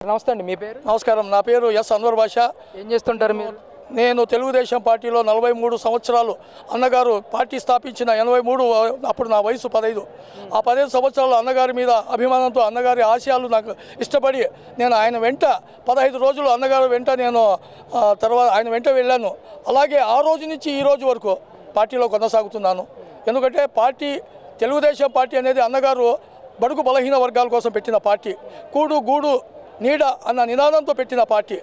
నమస్తే అండి, మీ పేరు? నమస్కారం, నా పేరు ఎస్ అన్వర్ బాషా. ఏం చేస్తుంటారు మీరు? నేను తెలుగుదేశం పార్టీలో 43 సంవత్సరాలు, అన్నగారు పార్టీ స్థాపించిన 83, అప్పుడు నా వయసు 15. ఆ 15 సంవత్సరాలు అన్నగారి మీద అభిమానంతో, అన్నగారి ఆశయాలు నాకు ఇష్టపడి నేను ఆయన వెంట 15 రోజులు అన్నగారు వెంట నేను తర్వాత ఆయన వెంట వెళ్ళాను. అలాగే ఆ రోజు నుంచి ఈ రోజు వరకు పార్టీలో కొనసాగుతున్నాను. ఎందుకంటే తెలుగుదేశం పార్టీ అనేది అన్నగారు బడుగు బలహీన వర్గాల కోసం పెట్టిన పార్టీ, కూడు గూడు నీడ అన్న నినాదంతో పెట్టిన పార్టీ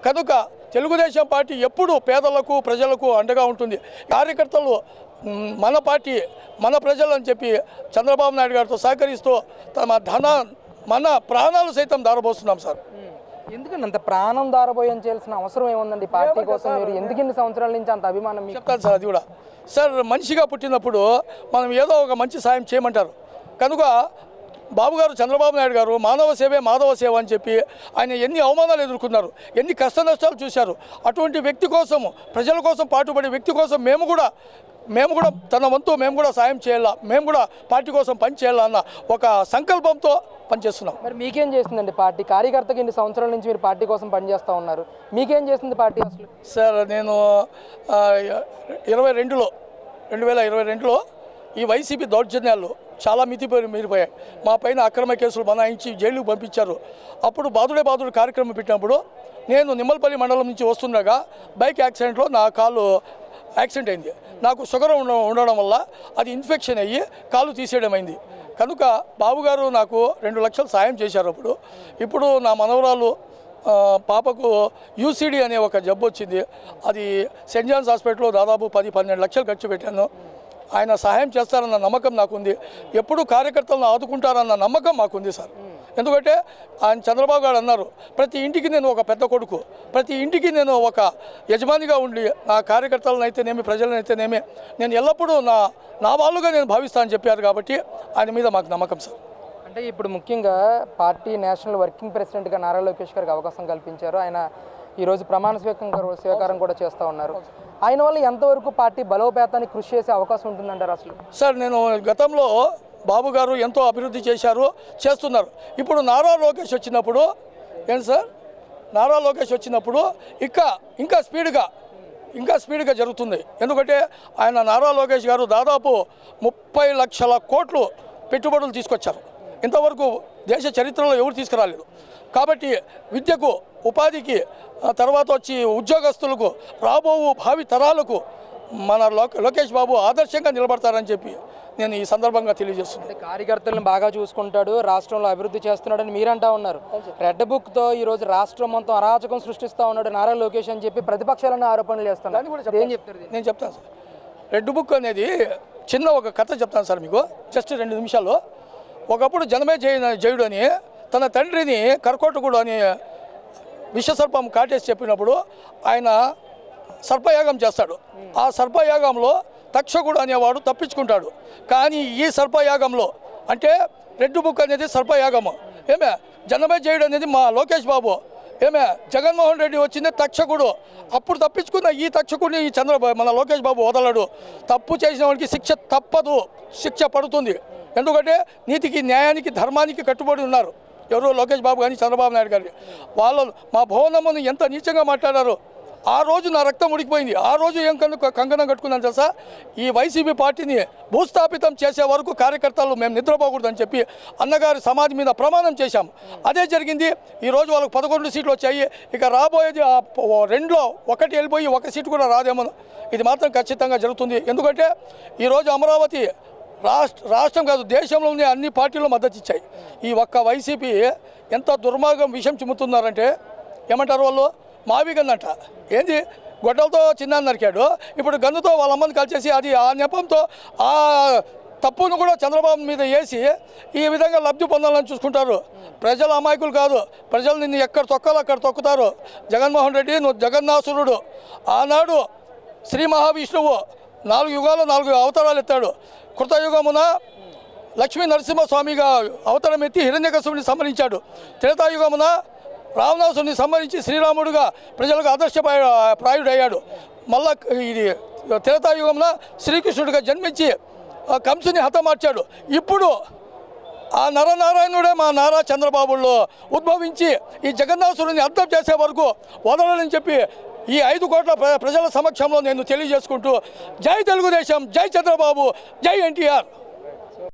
కనుక తెలుగుదేశం పార్టీ ఎప్పుడు పేదలకు ప్రజలకు అండగా ఉంటుంది. కార్యకర్తలు మన పార్టీ మన ప్రజలు అని చెప్పి చంద్రబాబు నాయుడు గారితో సహకరిస్తూ మన ప్రాణాలు సైతం దారబోస్తున్నాం సార్. ఎందుకండి అంత ప్రాణం దారబోయించాల్సిన అవసరం ఏముందండి పార్టీ కోసం? మీరు ఎందుకు ఇన్ని సంవత్సరాల నుంచి అంత అభిమానం? చెప్తాను సార్, అది కూడా సార్, మనిషిగా పుట్టినప్పుడు మనం ఏదో ఒక మంచి సాయం చేయమంటారు కనుక బాబుగారు చంద్రబాబు నాయుడు గారు మానవ సేవే మాధవ సేవ అని చెప్పి ఆయన ఎన్ని అవమానాలు ఎదుర్కొన్నారు, ఎన్ని కష్ట నష్టాలు చూశారు. అటువంటి వ్యక్తి కోసము, ప్రజల కోసం పాటుపడే వ్యక్తి కోసం మేము కూడా తన వంతు మేము కూడా సాయం చేయాలా, మేము కూడా పార్టీ కోసం పని చేయాలా అన్న ఒక సంకల్పంతో పనిచేస్తున్నాం. మరి మీకేం చేస్తుందండి పార్టీ? కార్యకర్తకి ఇన్ని సంవత్సరాల నుంచి మీరు పార్టీ కోసం పనిచేస్తూ ఉన్నారు, మీకేం చేస్తుంది పార్టీ అసలు? సార్, నేను 2022లో ఈ వైసీపీ దౌర్జన్యాలు చాలా మీరిపోయాయి. మా పైన అక్రమ కేసులు బనాయించి జైలుకు పంపించారు. అప్పుడు బాదుడే కార్యక్రమం పెట్టినప్పుడు నేను నిమ్మలపల్లి మండలం నుంచి వస్తుండగా బైక్ యాక్సిడెంట్లో నా కాలు యాక్సిడెంట్ అయింది. నాకు షుగర్ ఉండడం వల్ల అది ఇన్ఫెక్షన్ అయ్యి కాలు తీసేయడం అయింది. కనుక బాబుగారు నాకు 2 లక్షలు సాయం చేశారు. ఇప్పుడు నా మనవరాలు పాపకు యూసీడీ అనే ఒక జబ్బు వచ్చింది. అది సెయింట్ జాన్స్ హాస్పిటల్లో దాదాపు 10-12 లక్షలు ఖర్చు పెట్టాను. ఆయన సహాయం చేస్తారన్న నమ్మకం నాకుంది. ఎప్పుడు కార్యకర్తలను ఆదుకుంటారన్న నమ్మకం మాకుంది సార్. ఎందుకంటే ఆయన చంద్రబాబు గారు అన్నారు, ప్రతి ఇంటికి నేను ఒక పెద్ద కొడుకు, ప్రతి ఇంటికి నేను ఒక యజమానిగా ఉండి నా కార్యకర్తలను అయితేనేమి ప్రజలను అయితేనేమి నేను ఎల్లప్పుడూ నా వాళ్ళుగా నేను భావిస్తానని చెప్పారు. కాబట్టి ఆయన మీద మాకు నమ్మకం సార్. అంటే ఇప్పుడు ముఖ్యంగా పార్టీ నేషనల్ వర్కింగ్ ప్రెసిడెంట్గా నారా లోకేష్ గారికి అవకాశం కల్పించారు. ఆయన ఈరోజు ప్రమాణ స్వీకారం కూడా చేస్తూ ఉన్నారు. ఆయన వల్ల ఎంతవరకు పార్టీ బలోపేతానికి కృషి చేసే అవకాశం ఉంటుందంటారు అసలు? సార్, నేను గతంలో బాబు గారు ఎంతో అభివృద్ధి చేస్తున్నారు. ఇప్పుడు నారా లోకేష్ వచ్చినప్పుడు ఇంకా స్పీడ్గా జరుగుతుంది. ఎందుకంటే ఆయన నారా లోకేష్ గారు దాదాపు 30 లక్షల కోట్లు పెట్టుబడులు తీసుకొచ్చారు. ఇంతవరకు దేశ చరిత్రలో ఎవరు తీసుకురాలేదు. కాబట్టి విద్యకు, ఉపాధికి, తర్వాత వచ్చి ఉద్యోగస్తులకు, రాబో భావి తరాలకు మన లోకేష్ బాబు ఆదర్శంగా నిలబడతారని చెప్పి నేను ఈ సందర్భంగా తెలియజేస్తున్నాను. కార్యకర్తలను బాగా చూసుకుంటాడు, రాష్ట్రంలో అభివృద్ధి చేస్తున్నాడని మీరంటా ఉన్నారు. రెడ్ బుక్తో ఈరోజు రాష్ట్రం మొత్తం అరాచకం సృష్టిస్తూ ఉన్నాడు నారా లోకేష్ అని చెప్పి ప్రతిపక్షాలను ఆరోపణలు చేస్తున్నారు. ఏం చెప్తారు? నేను చెప్తాను సార్. రెడ్ బుక్ అనేది చిన్న ఒక కథ చెప్తాను సార్ మీకు, జస్ట్ 2 నిమిషాల్లో. ఒకప్పుడు జనమే జయుడు అని తన తండ్రిని కర్కోటకుడు అని విషసర్పం కాటేసి చెప్పినప్పుడు ఆయన సర్పయాగం చేస్తాడు. ఆ సర్పయాగంలో తక్షకుడు అనేవాడు తప్పించుకుంటాడు. కానీ ఈ సర్పయాగంలో అంటే రెడ్ బుక్ అనేది సర్పయాగము, జనమే జయుడు అనేది మా లోకేష్ బాబు, జగన్మోహన్ రెడ్డి వచ్చింది తక్షకుడు. అప్పుడు తప్పించుకున్న ఈ తక్షకుడిని మన లోకేష్ బాబు వదలడు. తప్పు చేసిన వాడికి శిక్ష తప్పదు, శిక్ష పడుతుంది. ఎందుకంటే నీతికి, న్యాయానికి, ధర్మానికి కట్టుబడి ఉన్నారు. ఎవరు? లోకేష్ బాబు కానీ చంద్రబాబు నాయుడు గారి. వాళ్ళు మా భవనమ్మను ఎంత నీచంగా మాట్లాడారు. ఆ రోజు నా రక్తం ఉడికిపోయింది. ఆ రోజు ఏం కంకణం కట్టుకున్నాను తెలుసా? ఈ వైసీపీ పార్టీని భూస్థాపితం చేసే వరకు కార్యకర్తలు మేము నిద్రపోకూడదని చెప్పి అన్నగారి సమాధి మీద ప్రమాణం చేశాము. అదే జరిగింది. ఈరోజు వాళ్ళకు 11 సీట్లు వచ్చాయి. ఇక రాబోయేది 2లో 1 వెళ్ళిపోయి 1 సీటు కూడా రాదేమో. ఇది మాత్రం ఖచ్చితంగా జరుగుతుంది. ఎందుకంటే ఈరోజు అమరావతి రాష్ట్రం కాదు, దేశంలోనే అన్ని పార్టీలు మద్దతు ఇచ్చాయి. ఈ ఒక్క వైసీపీ ఎంత దుర్మార్గం విషయం చిమ్ముతున్నారంటే ఏమంటారు వాళ్ళు? మావి గన్నంట. ఏంది? గొడ్డలతో చిన్న నరికాడు, ఇప్పుడు గన్నుతో వాళ్ళ అమ్మని కలిసేసి అది ఆ నెపంతో ఆ తప్పును కూడా చంద్రబాబు మీద వేసి ఈ విధంగా లబ్ధి పొందాలని చూసుకుంటారు. ప్రజల అమాయకులు కాదు, ప్రజలు నిన్ను ఎక్కడ తొక్కాలో అక్కడ తొక్కుతారు. జగన్మోహన్ రెడ్డి నువ్వు జగన్నాసురుడు. ఆనాడు శ్రీ మహావిష్ణువు 4 యుగాలు 4 అవతారాలు ఎత్తాడు. కృతయుగమున లక్ష్మీ నరసింహస్వామిగా అవతారం ఎత్తి హిరణ్యకశిపుని సంహరించాడు. త్రేతాయుగమున రావణాసుని సంహరించి శ్రీరాముడుగా ప్రజలకు ఆదర్శప్రాయుడయ్యాడు. మళ్ళా ఇది త్రేతాయుగమున శ్రీకృష్ణుడిగా జన్మించి కంసుని హతమార్చాడు. ఇప్పుడు ఆ నరనారాయణుడే మా నారా చంద్రబాబులో ఉద్భవించి ఈ జగన్నాసురుని అర్థం చేసే వరకు వదలని చెప్పి ఈ 5 కోట్ల ప్రజల సమక్షంలో నేను తెలియజేసుకుంటూ జై తెలుగుదేశం, జై చంద్రబాబు, జై ఎన్టీఆర్.